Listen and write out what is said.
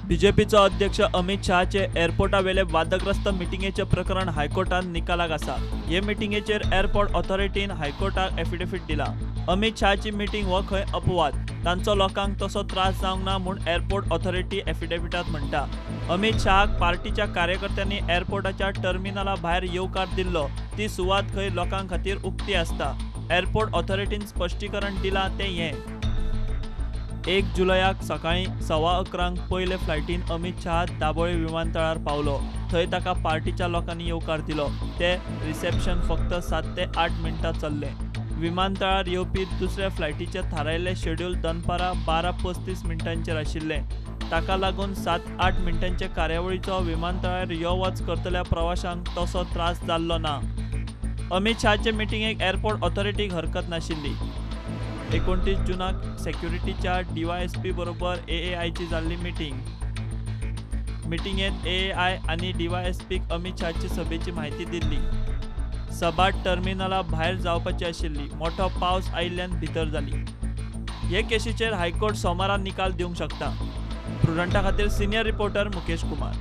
बीजेपीचो अध्यक्ष अमित शहाचे एअरपोर्टावेले वादग्रस्त मिटिंगेचे प्रकरण हायकोर्टान निकालाक आसा। हे मिटिंगेचेर एअरपोर्ट ऑथॉरिटीन हायकोर्टाक एफिडेविट दिला। अमित शहाची मिटिंग हो खंय अपवाद, तांचो लोकांक तसो त्रास जावंक ना म्हूण एअरपोर्ट ऑथॉरिटी एफिडेविटांत म्हणटा। अमित शहाक पार्टीच्या कार्यकर्त्यांनी एअरपोर्टाच्या टर्मिनला भायर येवकार दिल्लो, ती सुवात खंय लोकां खातीर उक्ती आसता। एअरपोर्ट ऑथॉरिटीन स्पश्टीकरण दिलां तें हें। 1 जुलयाक सकाळीं 11:15 पयले फ्लायटीन अमित शहा दाबोळे विमानतळार पावलो। थंय ताका पार्टीच्या लोकांनी येवकार दिलो। ते रिसेप्शन फक्त 7 ते 8 मिनटां चल्लें। विमानतळार येवपी दुसऱ्या फ्लायटीचे थारायल्लें शेड्यूल दनपारां 12:35 मिनटांचेर आशिल्लें। ताका लागून 7-8 मिनटांचे कार्यावळीचो विमानतळार यो वच करतल्या प्रवाशांक तसो त्रास जाल्लो ना। अमित शहाचे मिटिंगेक एअरपोर्ट ऑथॉरिटीक हरकत नाशिल्ली। 29 जूनाक सेक्युरिटीच्या डीवायएसपी बरोबर एएआयची जाल्ली मिटिंगेंत एएआय आनी डीवायएसपीक अमित शहाची सभेची म्हायती दिल्ली। सभा टर्मिनला भायर जावपाची आशिल्ली। मोठो पावस आयिल्ल्यान भितर जाली। हे केशीचेर हायकोर्ट सोमारा निकाल दिवंक शकता। प्रुडंटा खातीर सिनियर रिपोर्टर मुकेश कुमार।